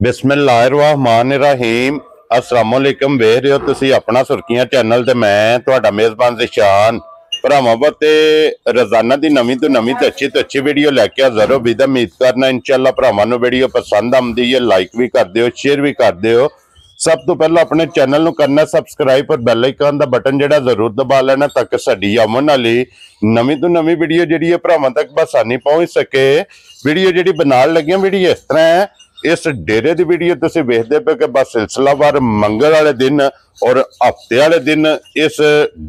बिस्मिल्लाहिर्रहमानिर्रहीम अस्सलाम वालेकुम। वेख रहे हो तुसी अपना सुर्खियां चैनल ते मैं तुहाडा मेज़बान ज़िशान भरावां वास्ते रोजाना दी नवीं तो अच्छी वीडियो लैके हाज़र हो। विद उम्मीद करना इंशाअल्लाह भरावां नूं वीडियो पसंद आउंदी है। लाइक भी कर दिओ, शेयर भी कर दिओ। सब तो पहले अपने चैनल नूं करना सबसक्राइब और बैल आइकन दा बटन जिहड़ा जरूर दबा लेना ताकि साडी आउण वाली नवीं तो नवीं वीडियो जिहड़ी है भरावां तक बसानी पहुंच सके। वीडियो जिहड़ी बनाण लगियां वीडियो इस तरह है। इस डेरे की वीडियो तुसीं वेखदे पे कि बस सिलसिलावार मंगल वाले दिन और हफ्ते वाले दिन इस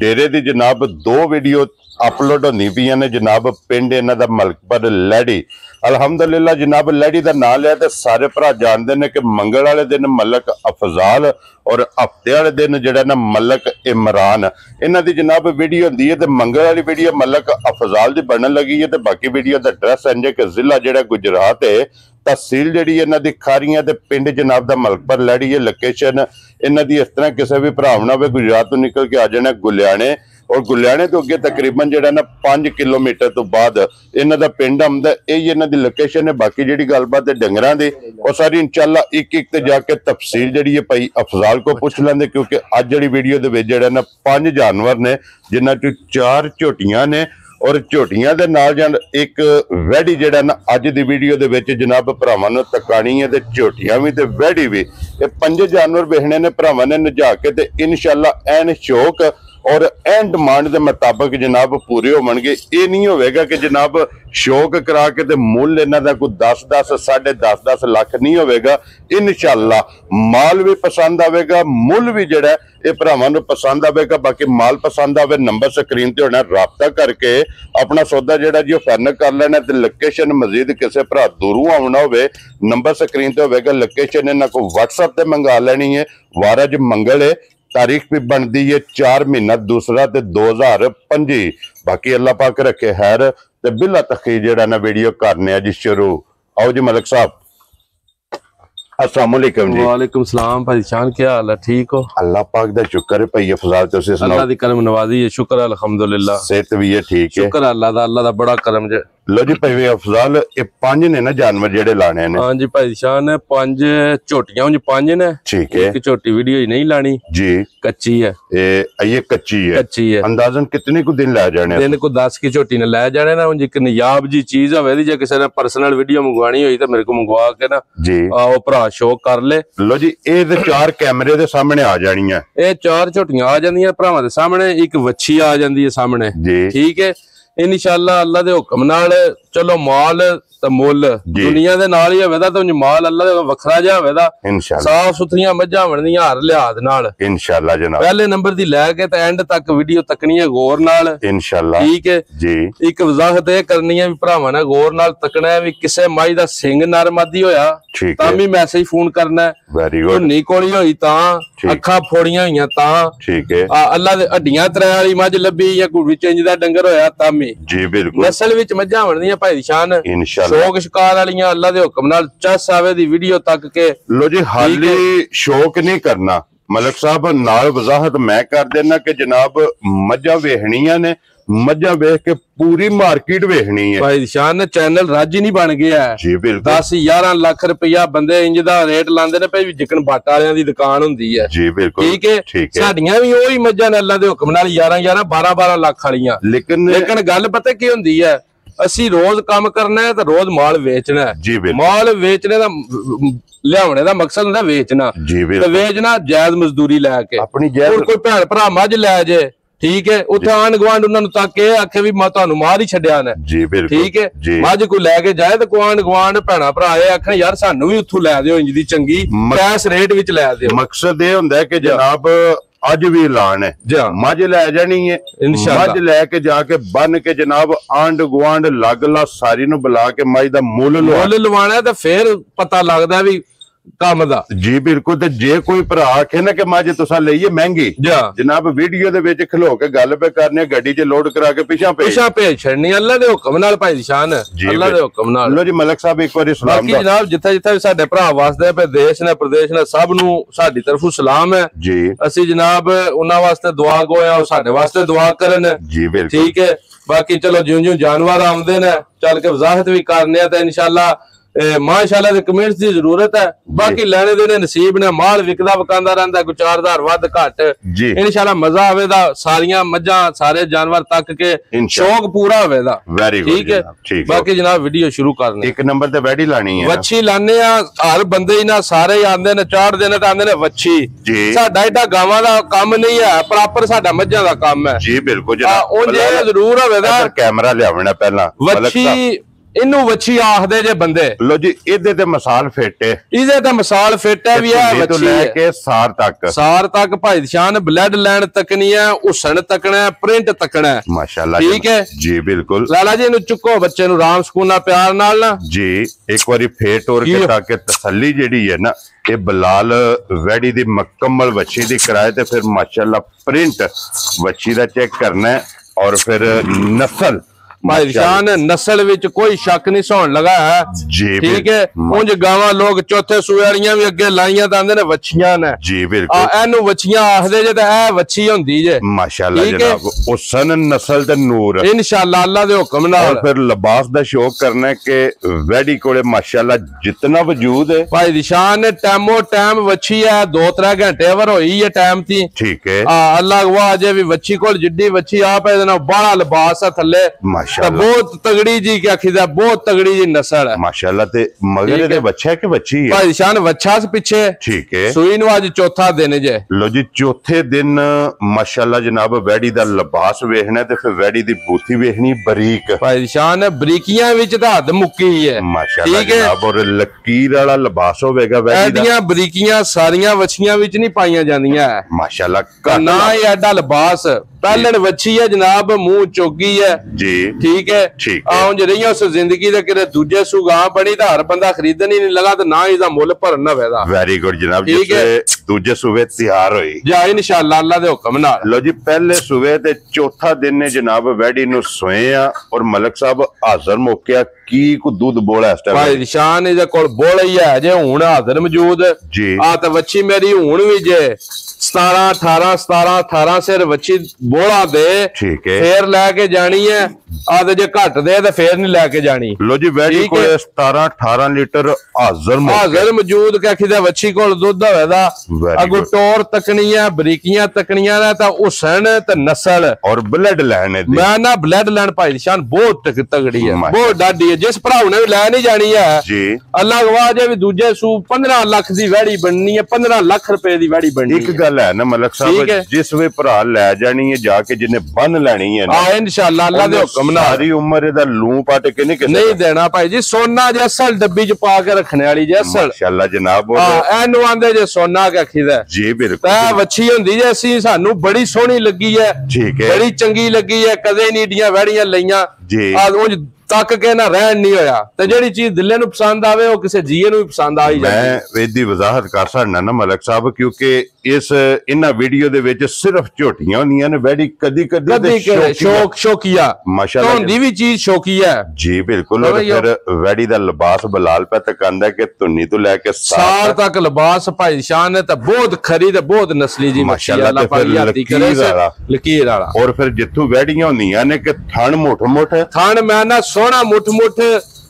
डेरे की जनाब दो वीडियो अपलोड होंदी पईयां ने जनाब। पिंड इन्हां दा मलकपुर लैड़ी। अलहमदुलिल्लाह जनाब लैड़ी का नाम लिया तो सारे भरा जानते हैं कि मंगल वाले दिन मलक अफजाल और हफ्ते वाले दिन जिहड़ा ना मलक इमरान इन्हां दी जनाब वीडियो होंदी है। तो मंगल वाली वीडियो मलक अफजाल की बनन लगी है। तो बाकी वीडियो का एड्रैस इंज कि जिला जिहड़ा गुजरात है, तहसील जी इन्हां दी खारियां ते पिंड जनाब दा मलकपुर लैड़ी है। लोकेशन इन्हां दी इस तरह किसी भी भराव ना होवे गुजरात तो निकल के आ जाना गुलियाने और गुलियाने तो अगे तकरीबन जिहड़ा ना 5 किलोमीटर तो बाद इन्हां दा पिंड आउंदा। यही इन्हां दी लोकेशन है। बाकी जिहड़ी गलबात है डंगरां दी और सारी इंशाअल्लाह एक एक ते जाके तफसील जिहड़ी है भाई अफजाल को पूछ लेंदे, क्योंकि अज जिहड़ी वीडियो दे विच जिहड़ा ना 5 जानवर ने जिन्हां चों 4 झोटियां ने और झोटियां दे नाल जान एक वैड़ी जिहड़ा ना अज दी वीडियो दे विच जनाब भरावां नूं तकाणी है। ते झोटियां भी ते वैड़ी भी ये 5 जानवर वेखने ने भरावां ने नजा के ते इंशाअल्लाह ऐन शौक और एन डिमांड के मुताबिक जनाब पूरे होवणगे। ये नहीं होगा कि जनाब शौक करा के ते मुल इन्हां दा कोई 10-10 10.5 लाख नहीं होगा। इंशाअल्लाह माल भी पसंद आवेगा, मुल भी जिहड़ा ये भरावां नूं पसंद आवेगा। बाकी माल पसंद आवे नंबर स्क्रीन ते होना, राबता करके अपना सौदा जिहड़ा जी फाइनल कर लेना। ते लोकेशन मजीद किसी भरा दूरों आउणा होवे नंबर स्क्रीन ते होवेगा। लोकेशन इन्हां को WhatsApp ते मंगा लेनी है। वार अज मंगल है, तारीख भी बनती है 4 महीना दूसरा ते 2025। बाकी अल्लाह पाक रखे खैर ते बिला तखी जेड़ा ना वीडियो करने जी शुरू। आओ जी मलिक साहब। अस्सलाम वालेकुम जी। वालेकुम सलाम भाई शान, क्या हाल है? ठीक हो? अल्लाह पाक दा शुक्र है भाई अफजाल, तुसीं सुनाओ? अल्लाह दी करम नवाजी है, शुक्र है अल्हम्दुलिल्लाह। सेहत भी है ठीक है, शुक्र अल्लाह दा बड़ा करम जे। लो जी भाई अफजाल ये 5 ने ना जानवर जेडे लाने ने? हां जी भाई शान, 5 झोटियां जी 5 ने। ठीक है, एक झोटी वीडियो ही नहीं लानी जी, कच्ची है। ये कच्ची है? कच्ची है। अंदाजन कितने को दिन लै जाने? दिन को 10 की झोटी ने लै जाने ना। एक नियाब जी चीज होवे दी, जे किसी ने पर्सनल वीडियो मंगवानी होई तो मेरे को मंगवा के ना जी आओ भरा शो कर ले। लो जी ये ते 4 कैमरे दे सामने आ जानियां। ये 4 झोटियां आ जांदियां भरावां दे सामने, एक वच्छी आ जांदी है सामने जी। ठीक है, इंशाअल्लाह अल्लाह दे हुक्म नाल चलो माल ते मुल दुनिया दे नाल ही होवेदा। तो माल अल्लाह दे वखरा जा होवेदा इंशाअल्लाह। साफ सुथरियां मज्जां बनदियां हर लिहाज नाल इंशाअल्लाह जनाब। पहले नंबर दी लैके ते एंड तक वीडियो तकनी है गौर नाल इंशाअल्लाह। ठीक है जी। एक वजाहत ये करनी है भी भरावां ने गौर नाल तकना है भी किसे माई दा सिंग नरमादी होया तां मैसेज फोन करना है। Very good. नी कोली होई तां अखां फोड़ियां होईयां तां ठीक है। अल्लाह दे हड्डियां त्रै वाली मझ लब्भी या कोई चेंज दा डंगर होया तां जी बिल्कुल। नस्ल विच मज्जां बनदियां भाई शान इंशाअल्लाह। शौक शिकार वालियां अल्लाह दे हुक्म नाल चस आवे दी वीडियो तक के। लो जी हाली शौक नहीं करना मलिक साहब, नाल वजाहत मैं कर देना कि जनाब मज्जां वेखणियां ने, मज्जां वेख के पूरी मार्केट वेखनी है भाई शान। चैनल राजी नहीं बन गया है जी बिल्कुल। 10-11 लाख रुपया बंदे इंज दा रेट लांदे ने भाई जिकन बाटा वालियां दी दुकान हुंदी है जी बिल्कुल। ठीक है, साडियां भी ओही मज्जां ने अल्लाह दे हुक्म नाल 11-11 12-12 लाख वालियां। लेकिन गल पता की हुंदी है, असी रोज काम करना है तो रोज माल बेचना है जी बिल्कुल। माल बेचने का लियावने का मकसद होंदा वेचना जी बिल्कुल। वेचना जायज मजदूरी लैके अपनी जायज। कोई भैन भरा मझ लै जे ठीक है, उत्थे आंढ गुआंढ उन्हां नूं तक ये आखे भी मैं तुहानूं मार ही छड्डिया ने जी बिल्कुल। ठीक है, मझ कोई लैके जाए तो आंढ गुआंढ भैणा भरा ये आखन यार सानूं भी उत्थों लै दिओ इंज दी चंगी कैश रेट विच लै दिओ। मकसद ये हुंदा है कि जनाब अज भी ऐलान है मझ लै जानी है मझ लैके जाके बन के जनाब आंढ गुआंढ लग ला सारी नूं बुला के मझ दा मुल लवाना ते फिर पता लगदा भी काम दा जी बिल्कुल। ते जे कोई भरा आखे ना कि मझ तुसां लईए महंगी जनाब वीडियो दे विच खलो के गल पे करने गड्डी च लोड करा के पिछा भेज छड़नी अल्लाह दे हुक्म नाल भाई शान अल्लाह दे हुक्म नाल। लो जी मलिक साहब एक बार सलाम बाकी जनाब जिथे जिथे साडे भरा वास्ते पे देश ने प्रदेश ने सब नूं साडी तरफों सलाम है जी। असी जनाब उन्हां वास्ते दुआ गोया और साडे वास्ते दुआ करन जी बिल्कुल। ठीक है, बाकी चलो जिउं जिउं जानवर आउंदे ने चल के वजाहत भी करने ते इंशाअल्लाह माशाअल्लाह दे कमेंट्स की जरूरत है। बाकी लेने देने नसीब ने, माल विकदा वकांदा रहंदा, कोई 4000 वध घट इंशाअल्लाह मजा आवेगा। सारियां मज्जां सारे जानवर तक के शौक पूरा होवेगा। ठीक है। बाकी जनाब वीडियो शुरू करने, एक नंबर ते वैडी लानी है, वच्छी लाने हर बंदे ही ना सारे आंदे ने, चार दिन ते आंदे ने वच्छी। साडा एडा गावां दा काम नहीं है, प्रॉपर साडा मज्जां दा काम है जी। बिल्कुल जनाब, उंजे जरूर होवेगा। कैमरा लियावना पहला वच्छी इनू वच्छी आखदे जे बंदे। लो जी, इहदे ते मिसाल फिट है, इहदे ते मिसाल फिट है भी है वच्छी लेके सार तक भाई शान ब्लड लाइन तकनी है, हुसन तकना है, प्रिंट तकना है माशाअल्लाह। ठीक है जी। बिल्कुल लाला जी, इनू चुको बच्चे नु राम सुकूना प्यार नाल ना जी, एक बारी फेट और के ताकि तसल्ली जेडी है ना, ये बिलाल वैडी दी मुकम्मल वच्छी दी कराए ते फिर माशाअल्लाह प्रिंट वच्छी दा चेक करना है और फिर नस्ल भाई शान नस्ल विच कोई शक नहीं सोन लगा है जी। ठीक है। उंज गावां लोग चौथे सूए वालियां भी अगे लाइयां तां आंदे ने वच्छियां ने जी। बिल्कुल एनू वच्छियां आखदे जे ते ए वच्छी हुंदी जे माशाअल्लाह जनाब। हुसन नस्ल ते नूर इंशाअल्लाह अल्लाह दे हुक्म नाल। फिर लिबास दा शौक करना है कि वैडी कोले माशाअल्लाह जितना वजूद है भाई दी शान टाइमो टाइम वच्छी है, 2-3 घंटे वर होई है टाइम थी। ठीक है। अल्लाह गवाह जे भी वच्छी कोल जिड्डी वच्छी आप ए ना बड़ा लिबास है थल्ले बहुत तगड़ी जी क्या खिदा, बहुत तगड़ी जी नस्ल है माशाअल्लाह। ते मगर दे बच्चा है कि बच्ची है भाई शान? बच्चा से पीछे। ठीक है। सुई नु आज चौथा दिन जे। लो जी, चौथे दिन माशाअल्लाह जनाब वैडी दा लिबास वेखना ते फिर वैडी दी बूथी वेखनी बरीक भाई शान। बरीकियां विच ता हद मुक्की है माशाअल्लाह जनाब, और लकीर वाला लिबास होवेगा वैडी दा। एडियां बरीकियां सारियां वछियां विच नहीं पाईयां जांदियां माशाअल्लाह, ना ही एडा लिबास। पहले वच्छी है जनाब, मुंह चोगी है जी। ठीक है। आउं जे रही उस जिंदगी दे किते दूजे सुगा बनी तो हर बंदा खरीदन ही नहीं लगा, तो ना इसदा मुल भरना वेदा। वेरी गुड जनाब। ठीक है। दूजे सूबे तैयार होई जा इंशाअल्लाह अल्लाह दे हुक्म नाल। लो जी, पहले सूबे ते चौथा दिन ने जनाब वैडी नु सोए आ और मलक साहब हाजिर मौके की को दूध बोला इस टाइम भाई निशान इहदे कोल बोला ही है जे हुण हाजिर मौजूद जी। आ ते वच्छी मेरी हुण भी जे 17-18 सिर वच्छी बोला दे। ठीक है। फिर लैके जानी है, आदे जे घट दे ते फिर नहीं लैके जानी। लो जी, वैडी कोल 17-18 लीटर हाजिर मौजूद क्या खिदा वच्छी कोल दुध होवेदा। अगो टोर तकनी है, बरीकियां तकनियां ने, ता हुसन ते नस्ल और ब्लड लाइन है। मैं ना ब्लड लाइन भाई शान बहुत तगड़ी है, बहुत डाडी है। जिस भराऊ ने भी लै नहीं जानी है जी, अल्लाह गवाह जे भी दूजे सू 15 लाख दी वैडी बननी है, 15 लाख रुपए दी वैडी बननी है। एक गल है ना मलक साहब, जिस वे भरा लै जानी है जाके जिन्हें बन लैनी है ना इंशाअल्लाह अल्लाह दे हुक्म नाल, सारी उम्र इहदा लूं पट के नहीं देना भाई जी। सोना जे असल डब्बी च पा के रखने वाली जे असल माशाअल्लाह जनाब। एनू आंदे जे सोना क्या खिदा जी। बिल्कुल। ता वच्छी हुंदी जे असी सानू बड़ी सोहनी लगी है। ठीक है। बड़ी चंगी लगी है, कदे नहीं एडियां वैड़ियां लईयां जी। आ तक के ना रहन नहीं होया, ते जेड़ी चीज दिले नु पसंद आवे वो किसी जीए नु भी पसंद आ ही जाती है। मैं इदी वजाहत कर सकना ना मलक साहब, क्योंकि इस इन्ना वीडियो दे विच सिर्फ झोटियां होंदियां ने, वैडी कदी शौकिया माशाअल्लाह हुंदी भी चीज शौकिया जी। बिल्कुल। और फिर वैडी दा लिबास बिलाल पे तक आंदा कि धुन्नी तो लेके सार तक लिबास भाई शान है, ते बहुत खरी ते बहुत नस्ली जी माशाअल्लाह। लकीर वाला और फिर जिथों वैडियां होंदियां ने कि थन मुठ थन मैं ना सोना मुठ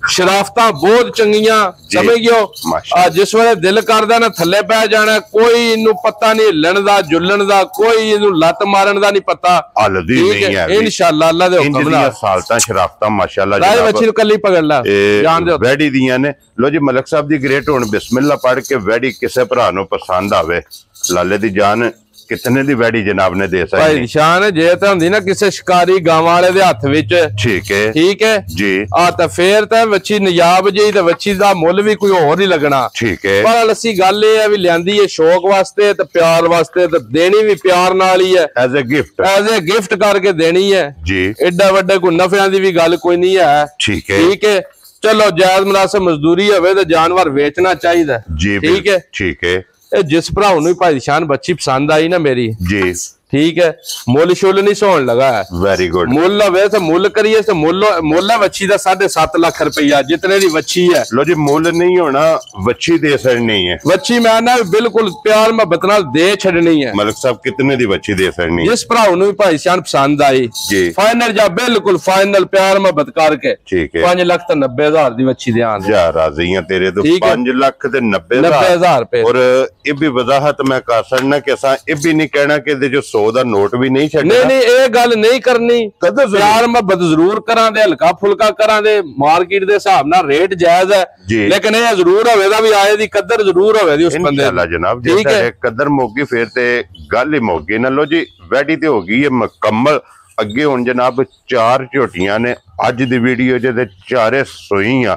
शराफता बहुत चंगियां समझ गयो। जिस वेले दिल करदा ना थल्ले पै जाना, कोई इनू पता नहीं हिलण दा जुलण दा, कोई इनू लत मारन दा नहीं पता। हलदी नहीं है इंशाअल्लाह अल्लाह दे हुक्म नाल। सालता शराफता माशाअल्लाह राय वच्छी कल्ली पकड़ ला जान दे वैडी दियां ने। लो जी मलक साहब दी ग्रेट हुण बिस्मिल्लाह पढ़ के वैडी किसे भरा नु पसंद आवे, लाले दी जान कितने दी वैडी जनाब ने दे सकते भाई निशान जे ते हुंदी ना किसे शिकारी गांव वाले दे हत्थ विच। ठीक है। ठीक है जी। आ ते फिर ते वच्छी नयाब जी ते वच्छी दा मुल भी कोई होर नहीं लगना। ठीक है। पर लस्सी गल ए है भी लियांदी है शौक वास्ते ते प्यार वास्ते, ते देनी भी प्यार नाल ही है, एज ए गिफ्ट करके देनी है जी। एडा वड्डे कोई नफियां दी भी गल कोई नहीं है। ठीक है। ठीक है। चलो जायज मुनासिब मजदूरी होवे ते जानवर बेचना चाहिए जी। ठीक है। ठीक है। जिस भराऊ नु भाई शान बच्ची पसंद आई ना मेरी जी, ठीक है मुल शुल नहीं सोन लगा है वेरी गुड मुल लवे तो मुल करिए तो मुल है वच्छी का 7.5 लाख रुपया जितने दी वच्छी है लो जी मुल नहीं होना वच्छी दे छड़नी है वच्छी मैं ना बिल्कुल प्यार मोहब्बत नाल दे छड़नी है मलिक साहब कितने दी वच्छी दे छड़नी जिस भराव नु भाई शान पसंद आई जी फाइनल जा बिल्कुल फाइनल प्यार मोहब्बत करके ठीक है 5,90,000 दी वच्छी दे आंदे जा राजी हैं तेरे तो 5,90,000 रुपए और ये भी वजाहत मैं कर सकना कि असा ये भी नहीं कहना कि जो 100 दा नोट भी नहीं छड्डना नहीं ये गल नहीं करनी प्यार मोहब्बत जरूर करा दे हल्का फुल्का करा दे मार्केट दे हिसाब नाल रेट जायज है लेकिन ये जरूर होवेगा भी आए दी कदर जरूर होवेगी उस बंदे इंशाल्लाह जनाब जे साडे कदर मोगी फिर ते गल ही मोगी ना लो जी वैडी ते हो गई है मुकम्मल अगे हुन जनाब 4 झोटियां ने अज दी वीडियो जे चारे सोईयां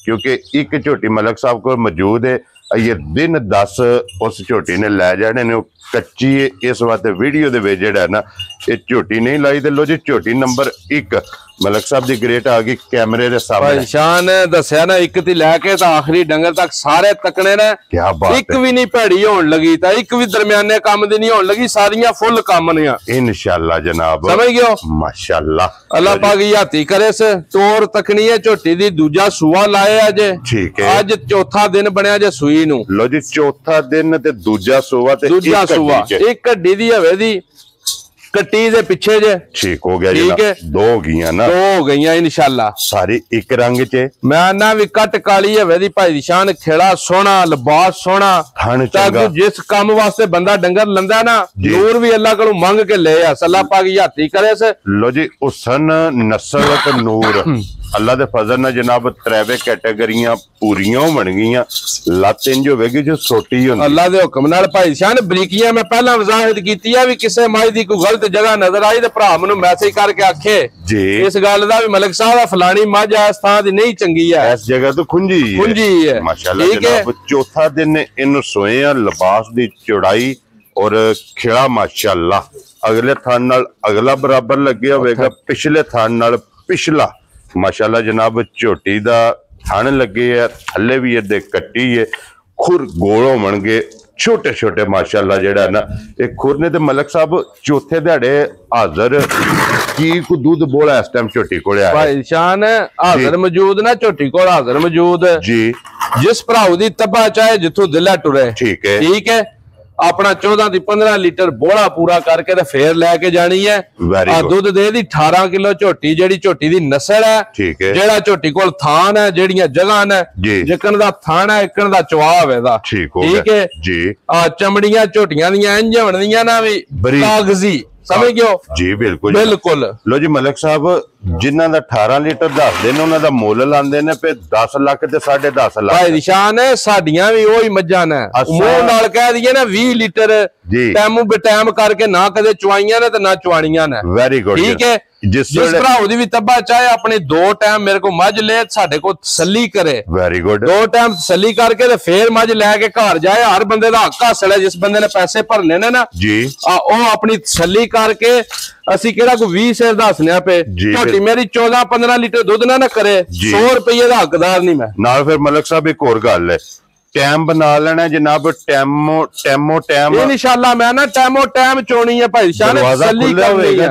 क्योंकि एक झोटी मलिक साहब को मौजूद है ये दिन 10 उस झोटी ने लै जाने ने कच्ची इस वास्ते वीडियो दे विच जेड़ा ना ये झोटी नहीं लाई ते लो जी झोटी नंबर 1 मलिक साहब दी ग्रेट आ गई कैमरे दे सामने भाई शान दस्या ना एक ती लैके तो आखिरी डंगर तक सारे तकने ने क्या बात एक भी नहीं भैड़ी होन लगी ता एक भी दरमियाने काम दी नहीं होन लगी सारियां फुल काम ने इंशाल्लाह जनाब समझ गयो माशाल्लाह अल्लाह पाक याती करे से तोर तकनी है झोटी दी दूजा सुआ लाए अज ठीक है अज चौथा दिन बनया जे सुई नु लो जी चौथा दिन ते दूजा सुआ ते दूजा सुआ एक हड्डी दी हवे दी कट्टी दे पीछे जे ठीक हो गया ठीक है 2 हो गईयां ना 2 हो गईयां इंशाल्लाह सारी एक रंग च मैं ना भी कट काली हवे दी भाई दी शान खेड़ा सोना लिबास सोना थन चंगा जिस काम वास्ते बंदा डंगर लंदा ना नूर भी अल्लाह कोलों मंग के ले आ अल्लाह पाक याती करे से लो जी हुसन नस्ल ते नूर अल्लाह दे फजल नाल जनाब त्रैवे कैटेगरियां पूरियां बन गईयां लत इंज होवेगी जो छोटी होंदी अल्लाह दे हुक्म नाल भाई शान बरीकियां मैं पहला वजाहत कीती है भी किसे माई दी कोई गलत जगह नजर आई ते भरा मैनू मैसेज करके आखे जी इस गल दा भी मलिक साहब फलानी मझ इस थां दी नहीं चंगी है इस जगह तो खुंजी है माशाल्लाह जनाब चौथा दिन इनु सोए आ लिबास दी चौड़ाई और खिड़ा माशाल्लाह अगले थान नाल अगला बराबर लगे होवेगा पिछले थान नाल पिछला माशाल्लाह जनाब झोटी दा थन लगे है थल्ले भी ये कट्टी है खुर गोल होवणगे छोटे छोटे माशाल्लाह जेड़ा ना एक खुर ने ते मलिक साहब चौथे दिहाड़े हाजर की को दूध बोला इस टाइम झोटी कोले आया भाई शान हाजर मौजूद ना झोटी कोल हाजर मौजूद जी जिस भराऊ दी तब्बा चाहे जिथों दिला टुरे ठीक है अपना 14 दी 15 लीटर बोला पूरा करके ते फिर लेके जानी है दूध दे दी 18 किलो झोटी जेड़ी झोटी दी नस्ल है ठीक है जेड़ा झोटी कोल थान है जेड़ियां जगह ने जिकन दा थान है इकन दा चवा होवेगा ठीक है जी चमड़ियां झोटियां दियां इंज बनदियां ना भी कागजी समझ गयो जी बिल्कुल बिल्कुल लो जी मलिक साहब जिन्हां दा 18 लीटर दसदे ने उन्हां दा मुल लांदे ने पे 10 लाख ते 10.5 लाख भाई निशान साडियां भी ओही मज्जां ने मुंह नाल कह दिए ना 20 लीटर टाइम बेटाइम करके ना कदे चवाइयां ने ते ना चवाणियां ने वेरी गुड ठीक है जिस भराऊ दी भी तब्बा चाहे अपने 2 टाइम मेरे को मझ ले साडे को तसल्ली करे वेरी गुड 2 टाइम तसल्ली करके ते फिर मझ लेके घर जाए हर बंदे दा हक हासिल है जिस बंदे ने पैसे भरने ने ना जी ओ अपनी तसल्ली करके असी केड़ा को 20 शेर दसने पे झोटी मेरी 14-15 लीटर दूध ना करे 100 रुपये दा हकदार नहीं मैं नाल फिर मलिक साहब एक और गल है टाइम बना लेना जनाब टाइम इंशाल्लाह मैं ना टाइम चोनी है भाई शान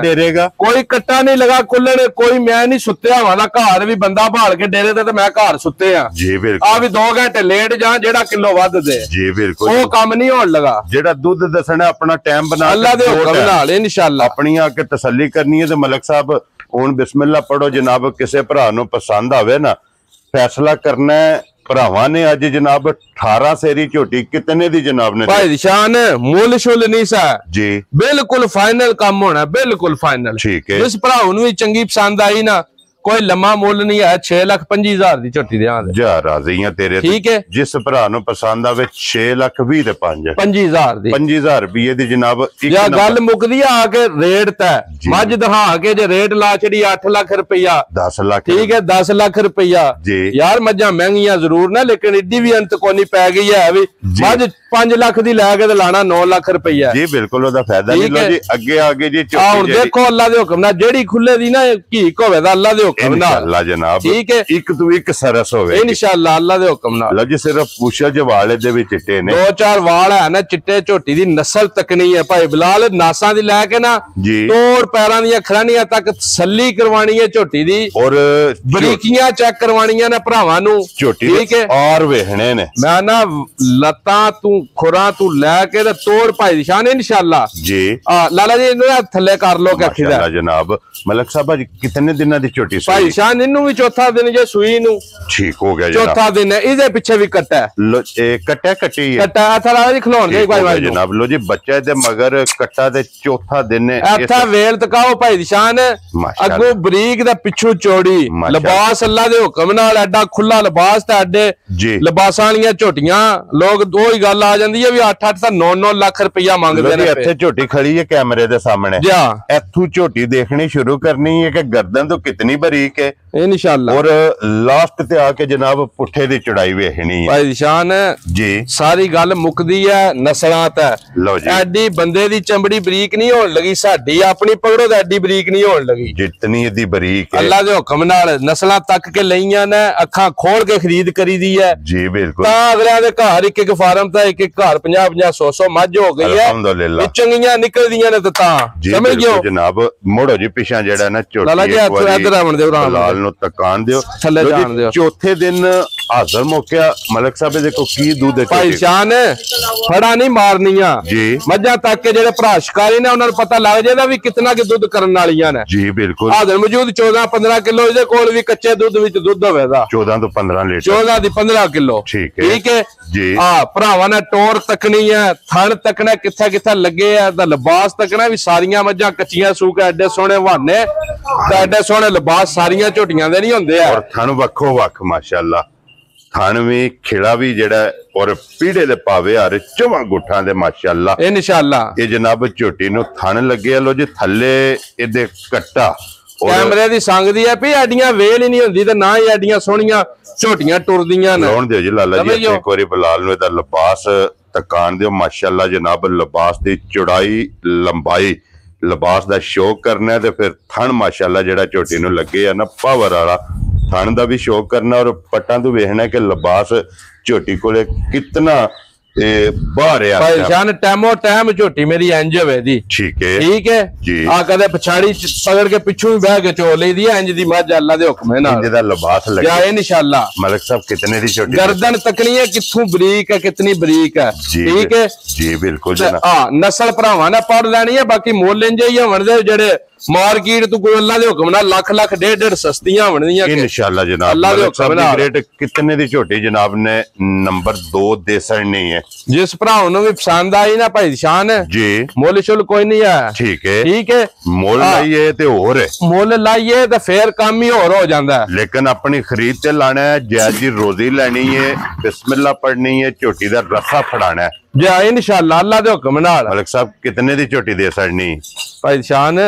डेरेगा कोई कट्टा नहीं लगा खुलने कोई मैं नहीं सुत्या हवा घर भी बंदा भाल के डेरे ते मैं घर सुते हां जी बिल्कुल आ भी 2 घंटे लेट जा जेड़ा किलो वध दे जी बिल्कुल वो काम नहीं होन लगा जेड़ा दूध दसना अपना टाइम बना अल्लाह दे हुक्म नाल इंशाल्लाह अपनी आके तसल्ली करनी है ते मलिक साहब हुन बिस्मिल्लाह पढ़ो जनाब किसे भरा नु पसंद आवे ना फैसला करना भरावां ने अज जनाब 18 सेरी झोटी कितने दी जनाब ने भाई शान मुल शुल नहीं सा जी बिल्कुल फाइनल काम होना बिल्कुल फाइनल ठीक है इस भराऊ नु चंगी पसंद आई ना कोई लम्मा मुल नहीं है 6,25,000 दी झोटी दे जा राजी हैं तेरे ठीक है जिस भरा नु पसंद आवे 6,20,000 ते 5,000 दी 5,000 रुपये दी जनाब या गल मुकदी आके रेट तय मझ दिखा के जे रेट ला छड़ी 8 लाख रुपया 10 लाख ठीक है 10 लाख रुपया जी यार मझां महंगियां जरूर ना लेकिन इड्डी भी अंत कोनी पै गई है भी मझ 5 लाख दी लै के लाना 9 लाख रुपया जी बिल्कुल ओदा फायदा नहीं लो जी आगे जी हुन देखो अल्लाह दे हुक्म नाल जेड़ी खुले दी ना घीक होवे दा अल्लाह दे ਹੁਕਮ ਨਾਲ इंशाल्लाह जनाब ठीक है एक तो एक सरस होवे इंशाल्लाह अल्लाह दे हुकम नाल। लो जी सिर्फ पूछा जे वाले दे भी चिट्टे ने 2-4 वाल है ना चिट्टे झोटी दी नस्ल तकनी है भाई बिलाल नासा दी लैके ना जी तोड़ पैरां दी खरानियां तक तसल्ली करवानी है झोटी दी और बरीकियां चेक करवानियां ने भरावां नू झोटी ठीक है और वेखने ने मैं ना लत्तां तू खुरा तू लैके ते तोड़ भाई शान इंशाल्लाह जी लाला जी इन्हू थल्ले कर लो क्या खिदा जनाब मलक साहब आज कितने दिनों दी छोटी भाई शान इन्नू भी चौथा दिन जे सुई नू ठीक हो गया चौथा दिन है इहदे पीछे भी कट्टा है लो कट्टा कट्टी है कट्टा इत्थे लाला जी खलोण दे भाई भाई जनाब लो जी बच्चा दे मगर कट्टा दे चौथा दिन है इत्थे वेल तकाओ भाई शान अगू बरीक दा पिछू चौड़ी लिबास अल्लाह दे हुक्म नाल एडा खुला लिबास ते एडे लिबासां वालियां झोटियां लोग दो ही गल आ जांदी है भी 8-8 ਤਾਂ 9-9 ਲੱਖ ਰੁਪਇਆ ਮੰਗਦੇ ਨੇ ਇੱਥੇ ਝੋਟੀ ਖੜੀ ਹੈ ਕੈਮਰੇ ਦੇ ਸਾਹਮਣੇ ਇੱਥੋਂ ਝੋਟੀ ਦੇਖਣੀ ਸ਼ੁਰੂ ਕਰਨੀ ਹੈ ਕਿ ਗਰਦਨ ਤੋਂ ਕਿਤਨੀ ਬਰੀਕ ਹੈ इंशाल्लाह और लास्ट ते आके जनाब पुठे दी चढ़ाई वेखनी है भाई शान जी सारी गल मुकदी है नस्लां ते लो जी एडी बंदे दी चमड़ी बरीक नहीं होण लगी साडी अपनी पकड़ो ते एडी बरीक नहीं होण लगी जितनी दी बरीक है अल्लाह दे हुक्म नाल नस्लां तक के लईयां ने अखां खोल के खरीद करी दी है जी बिल्कुल ता अगलियां दे घर एक फार्म ता एक घर 50-50 100 मੱਝ हो गई है अल्हम्दुलिल्लाह चंगियां निकलदियां ने ता समझ गयो जनाब मोड़ो जी पिछा जेड़ा ना चोटी लाला जी इधर आवन दे लाल नु तकान दियो थल्ले जान दियो चौथे दिन हाजिर मौका मलक साहब देखो की दूध भाई शान फड़ा नहीं मारनियां जी मੱਝਾਂ तक के जेड़े भरा शिकारी ने उन्हां नूं पता लग जाएगा भी कितना के दुध करन वालियां ने जी बिल्कुल हाजिर मौजूद 14-15 किलो इहदे कोल भी कच्चे दुध विच दुध होवेगा 14 तो 15 लीटर 14 दी 15 किलो ठीक है जी हां भरावां ने टोर तकनी है थण तकना किथे किथे लगे है दा लिबास तकना भी सारियां मੱਝਾਂ कच्चियां सूक एडे सोहणे बहाने ते एडे सोहणे लिबास सारियां झोटियां दे नहीं हुंदे और थण वखो वख माशाअल्लाह थण भी खिड़ा भी जेड़ा और पीड़े दे पावे हर चौवां गुठां दे माशाअल्लाह इंशाअल्लाह ये जनाब झोटी नु थण लगे लो जी थल्ले इदे कट्टा कैमरे दी संग दी है भी एडियां वेल ही नहीं हुंदी ते ना ही एडियां सोहणियां झोटियां टुरदियां ने लाउण दियो जी लाला जी एक बारी बिलाल नु इदा लिबास तकान दियो माशाअल्लाह जनाब लिबास दी चौड़ाई लंबाई लिबास दा शौक करना है ते फिर थण माशाअल्लाह जेड़ा झोटी नु लगे है ना पावर वाला थण दा भी शौक करना और पट्टां तो वेखना कि लिबास झोटी कोले कितना बाहर है भाई शान टाइमो टाइम झोटी मेरी इंज होवे दी ठीक है जी आ कदे पछाड़ी पकड़ के पिछू ही बह के चो लई दी इंज दी मੱਝ अल्लाह दे हुक्म नाल इंज दा लिबास लगे या इंशाअल्लाह मलिक साहब कितने दी झोटी गर्दन तकनी है किथों बरीक है कितनी बरीक है ठीक है जी बिल्कुल जनाब हां नस्ल भरावां ने पढ़ लेनी है बाकी मोल इंज ही होवन दे जेड़े मार्केट तू कोई अल्लाह दे हुक्म नाल लाख लाख डेढ़ सस्तियां होवणियां इंशाअल्लाह जनाब अल्लाह दे हुक्म नाल ग्रेड कितने दी झोटी जनाब ने नंबर 2 दे सकनी है जिस भरावां नु भी पसंद आई ना भाई शान जी मोल शुल कोई नहीं है ठीक है मोल लाइए ते और मोल लाइए ते फिर काम ही और हो जांदा है लेकिन अपनी खरीद ते लाना है जायज जी रोजी लेनी है बिस्मिल्लाह पढ़नी है झोटी दा रस्सा फड़ाना है जी इंशाअल्लाह अल्लाह दे हुक्म नाल मलिक साहब कितने दी झोटी दे सकनी भाई शान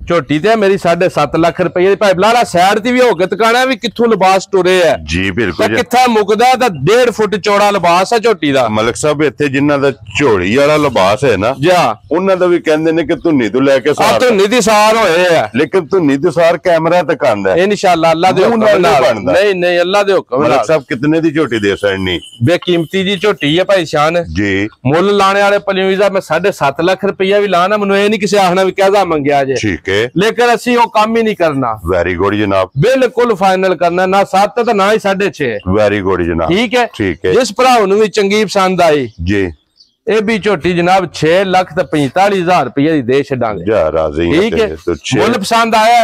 झोटी ते मेरी 7.5 लाख रुपए दी भाई बिलाला साइड ती भी हो के तकाना भी किथों लिबास टुरे है जी बिल्कुल किथे मुकदा है 1.5 फुट चौड़ा लिबास है झोटी दा मलिक साहब इत्थे जिन्ना दा झोली वाला लिबास है ना जी उन्हां दा भी कहंदे ने कि धुन्नी तो लेके सार धुन्नी दी सार होए है लेकिन धुन्नी दी सार कैमरा तक आंदा है इंशाअल्लाह अल्लाह दे हुक्म नाल नहीं अल्लाह दे हुक्म नाल मलिक साहब कितने दी झोटी दे सकनी बेकीमती जी झोटी है भाई शान जी मुੱਲ लाने वाले पलियों दा मैं 7.5 लाख रुपया भी लाना मैनू ये नहीं किसी आखना भी कहदा मंगया जे ठीक है लेकिन ਅਸੀਂ ਉਹ ਕੰਮ ਹੀ ਨਹੀਂ ਕਰਨਾ वेरी गुड जनाब बिल्कुल फाइनल करना ना 7 ਤੇ ਨਾ ਹੀ 6.5 वेरी गुड जनाब ठीक है जिस भरा ਨੂੰ ਵੀ ਚੰਗੀ ਪਸੰਦ ਆਈ जी ਇਹ ਵੀ ਝੋਟੀ ਜਨਾਬ 6,45,000 ਰੁਪਏ ਦੀ ਦੇ ਛੱਡਾਂਗੇ ਜਾ ਰਾਜ਼ੀ ਠੀਕ ਹੈ ਮੁੱਲ ਪਸੰਦ ਆਇਆ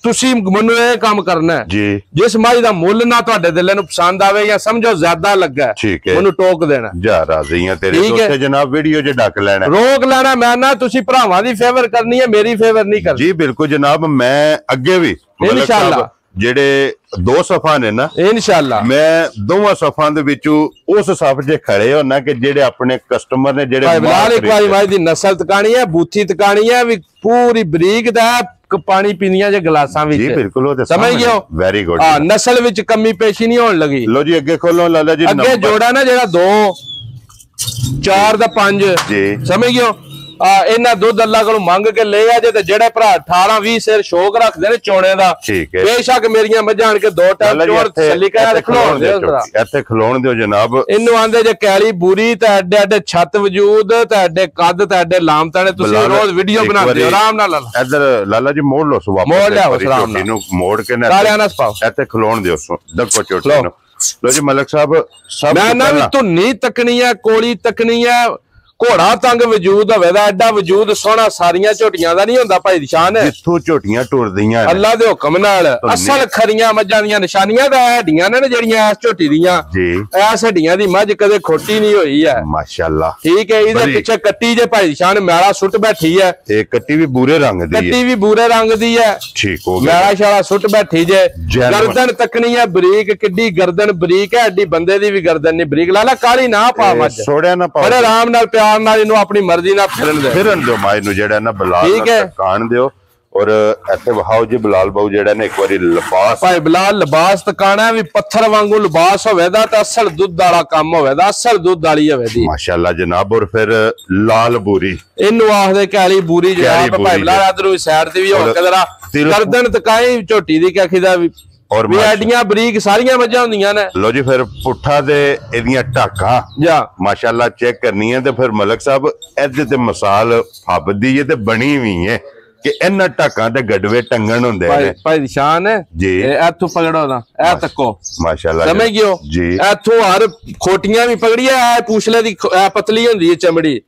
ਤੁਸੀਂ ਮੈਨੂੰ ਇਹ ਕੰਮ ਕਰਨਾ ਹੈ ਜੀ ਜਿਸ ਮਾਈ ਦਾ ਮੁੱਲ ਨਾ ਤੁਹਾਡੇ ਦਿਲ ਨੂੰ ਪਸੰਦ ਆਵੇ ਜਾਂ ਸਮਝੋ ਜ਼ਿਆਦਾ ਲੱਗਾ ਮੈਨੂੰ ਟੋਕ ਦੇਣਾ ਜਾ ਰਾਜ਼ੀ ਆ ਤੇਰੇ ਦੋਸਤ ਜਨਾਬ ਵੀਡੀਓ 'ਚ ਡੱਕ ਲੈਣਾ ਰੋਕ ਲੈਣਾ ਮੈਂ ਨਾ ਤੁਸੀਂ ਭਰਾਵਾਂ ਦੀ ਫੇਵਰ ਕਰਨੀ ਹੈ ਮੇਰੀ ਫੇਵਰ ਨਹੀਂ ਕਰਨੀ ਜੀ ਬਿਲਕੁਲ ਜਨਾਬ ਮੈਂ ਅੱਗੇ ਵੀ ਇਨਸ਼ਾਅੱਲਾ ਜਿਹੜੇ 2 ਸਫਾ ਨੇ ਨਾ ਇਨਸ਼ਾਅੱਲਾ ਮੈਂ ਦੋਵਾਂ ਸਫਾਂ ਦੇ ਵਿੱਚੋਂ ਉਸ ਸਫ 'ਚ ਖੜੇ ਹੋਣਾ ਕਿ ਜਿਹੜੇ ਆਪਣੇ ਕਸਟਮਰ ਨੇ ਜਿਹੜੇ ਬਿਲਾਲ ਇੱਕ ਵਾਰੀ ਮਾਈ ਦੀ ਨਸਲ ਤਕਾਣੀ ਹੈ ਬੂਥੀ ਤਕਾਣੀ ਹੈ ਵੀ ਪੂਰੀ ਬਰੀਕ ਦਾ ਪਾਣੀ ਪੀਂਦੀਆਂ ਜੇ ਗਲਾਸਾਂ ਵਿੱਚ ਜੀ ਬਿਲਕੁਲ ਉਹ ਸਮਝ ਗਿਓ ਵੈਰੀ ਗੁੱਡ ਹਾਂ ਨਸਲ ਵਿੱਚ ਕਮੀ ਪੇਸ਼ੀ ਨਹੀਂ ਹੋਣ ਲੱਗੀ ਲੋ ਜੀ ਅੱਗੇ ਖੋਲੋ ਲਾਲਾ ਜੀ ਅੱਗੇ ਜੋੜਾ ਨਾ ਜਿਹੜਾ 2 4 ਦਾ 5 ਜੀ ਸਮਝ ਗਿਓ ਇਹਨਾਂ ਦੁੱਧ ਅੱਲਾ ਕੋਲੋਂ ਮੰਗ ਕੇ ਲੈ ਆ ਜੇ ਤੇ ਜਿਹੜੇ ਭਰਾ 18 20 ਸਿਰ ਸ਼ੌਕ ਰੱਖਦੇ ਨੇ ਚੋਣੇ ਦਾ ਠੀਕ ਹੈ ਬੇਸ਼ੱਕ ਮੇਰੀਆਂ ਮੱਝਾਂ ਆਣ ਕੇ 2 ਟਾਈਮ ਚੋਰ ਛੱਲੀ ਕਰਾ ਖਲੋਣ ਦਿਓ ਇੱਥੇ ਖਲੋਣ ਦਿਓ ਜਨਾਬ ਇਹਨੂੰ ਆਂਦੇ ਜੇ ਕੈਲੀ ਬੂਰੀ ਤੇ ਐਡੇ ਐਡੇ ਛੱਤ ਵਜੂਦ ਤੇ ਐਡੇ ਕੱਦ ਤੇ ਐਡੇ ਲਾਮਤਾਂ ਨੇ ਤੁਸੀਂ ਰੋਜ਼ ਵੀਡੀਓ ਬਣਾਉਂਦੇ ਹੋ ਆਰਾਮ ਨਾਲ ਇੱਧਰ ਲਾਲਾ ਜੀ ਮੋੜ ਲਓ ਸੋ ਵਾਪਸ ਮੋੜ ਲਿਆਓ ਆਰਾਮ ਨਾਲ ਇਹਨੂੰ ਮੋੜ ਕੇ ਨਾ ਸਾਰਿਆਂ ਨਾਲ ਪਾਓ ਇੱਥੇ ਖਲੋਣ ਦਿਓ ਦੱਕੋ ਝੋਟੀ ਨੂੰ ਲੋ ਜੀ ਮਲਕ ਸਾਹਿਬ ਸਭ ਮੈਂ ਨਾ ਵੀ ਧੁੰਨੀ ਤੱਕਣੀ ਹੈ ਕੋਲੀ ਤੱਕਣੀ ਹੈ ਘੋੜਾ ਤੰਗ ਵਜੂਦ ਹੋਵੇ ਦਾ ਐਡਾ ਵਜੂਦ ਸੋਹਣਾ ਸਾਰੀਆਂ ਝੋਟੀਆਂ ਦਾ ਨਹੀਂ ਹੁੰਦਾ ਭਾਈ ਦੀ ਸ਼ਾਨ ਜਿੱਥੋਂ ਝੋਟੀਆਂ ਟੁਰਦੀਆਂ ਅੱਲਾ ਦੇ ਹੁਕਮ ਨਾਲ ਅਸਲ ਖਰੀਆਂ ਮੱਝਾਂ ਦੀਆਂ ਨਿਸ਼ਾਨੀਆਂ ਤਾਂ ਹੱਡੀਆਂ ਨੇ ਜਿਹੜੀਆਂ ਇਸ ਝੋਟੀ ਦੀਆਂ ਜੀ ਐਸ ਹੱਡੀਆਂ ਦੀ ਮੱਝ ਕਦੇ ਖੋਟੀ ਨਹੀਂ ਹੋਈ ਹੈ ਮਾਸ਼ਾਅੱਲਾ ਠੀਕ ਹੈ ਇਹਦੇ ਪਿੱਛੇ ਕੱਟੀ ਜੇ ਭਾਈ ਦੀ ਸ਼ਾਨ ਮੈਲਾ ਸੁੱਟ ਬੈਠੀ ਹੈ ਇਹ ਕੱਟੀ ਵੀ ਬੂਰੇ ਰੰਗ ਦੀ ਹੈ ਕੱਟੀ ਵੀ ਬੂਰੇ ਰੰਗ ਦੀ ਹੈ ਠੀਕ ਹੋ ਗਿਆ ਮੈਲਾ ਸ਼ਾਲਾ ਸੁੱਟ ਬੈਠੀ ਜੇ ਗਰਦਨ ਤੱਕਣੀ ਹੈ ਬਰੀਕ ਕਿੱਡੀ ਗਰਦਨ ਬਰੀਕ ਹੈ ਐਡੀ ਬੰਦੇ ਦੀ ਵੀ ਗਰਦਨ ਨਹੀਂ ਬਰੀਕ ਲਾਲਾ ਕਾਲੀ ਨਾ ਪਾ ਮੱਝ ਸੋੜਿਆ ਨਾ ਪਾ ਬੜੇ ਆਰਾਮ ਨਾਲ ਪਿਆਰ ਨਾਲ ਇਹਨੂੰ ਆਪਣੀ ਮਰਜ਼ੀ ਨਾਲ ਫਿਰਨ ਦਿਓ ਮਾਈ ਨੂੰ ਜਿਹੜਾ ਨਾ ਬਲਾਲ ਨਾਲ ਕਾਣ ਦਿਓ ਔਰ ਇੱਥੇ ਵਹਾਓ ਜੀ ਬਲਾਲ ਬਾਊ ਜਿਹੜਾ ਨੇ ਇੱਕ ਵਾਰੀ ਲਿਬਾਸ ਭਾਈ ਬਲਾਲ ਲਿਬਾਸ ਤਕਾਣਾ ਵੀ ਪੱਥਰ ਵਾਂਗੂ ਲਿਬਾਸ ਹੋਵੇ ਦਾ ਤੇ ਅਸਲ ਦੁੱਧ ਵਾਲਾ ਕੰਮ ਹੋਵੇ ਦਾ ਅਸਲ ਦੁੱਧ ਵਾਲੀ ਹੋਵੇ ਦੀ ਮਾਸ਼ਾਅੱਲਾ ਜਨਾਬ ਔਰ ਫਿਰ ਲਾਲ ਬੂਰੀ ਇਹਨੂੰ ਆਖਦੇ ਕਾਲੀ ਬੂਰੀ ਜਨਾਬ ਭਾਈ ਬਲਾਲ ਇਧਰੋਂ ਸਾਈਡ ਤੇ ਵੀ ਹੋ ਕਦਰਾ ਗਰਦਨ ਤਕਾਈ ਝੋਟੀ ਦੀ ਕਿਖਦਾ ਵੀ ਔਰ ਐਡੀਆਂ ਬਰੀਕ ਸਾਰੀਆਂ ਮੱਝਾਂ ਹੁੰਦੀਆਂ ਨੇ ਲੋ ਜੀ ਫਿਰ ਪੁੱਠਾ ਤੇ ਇਹਦੀਆਂ ਢਾਕਾਂ ਜਾ ਮਾਸ਼ਾਅੱਲਾ ਚੈੱਕ ਕਰਨੀ ਹੈ ਤੇ ਫਿਰ ਮਲਕ ਸਾਹਿਬ ਇਹਦੇ ਤੇ ਮਿਸਾਲ ਫੱਬਦੀ ਹੈ ਤੇ ਬਣੀ ਵੀ ਹੈ ਕਿ ਇਹਨਾਂ ਢਾਕਾਂ ਤੇ ਗੜਵੇ ਟੰਗਣ ਹੁੰਦੇ ਨੇ ਭਾਈ ਦੀ ਸ਼ਾਨ ਹੈ ਜੀ ਇੱਥੋਂ ਪਕੜੋ ਨਾ ਇਹ ਤੱਕੋ ਮਾਸ਼ਾਅੱਲਾ ਸਮਝ ਗਿਓ ਜੀ ਇੱਥੋਂ ਹਰ ਖੋਟੀਆਂ ਵੀ ਪਕੜੀਆਂ ਐ ਪੂਛਲੇ ਦੀ ਪਤਲੀ ਹੁੰਦੀ ਹੈ ਚਮੜੀ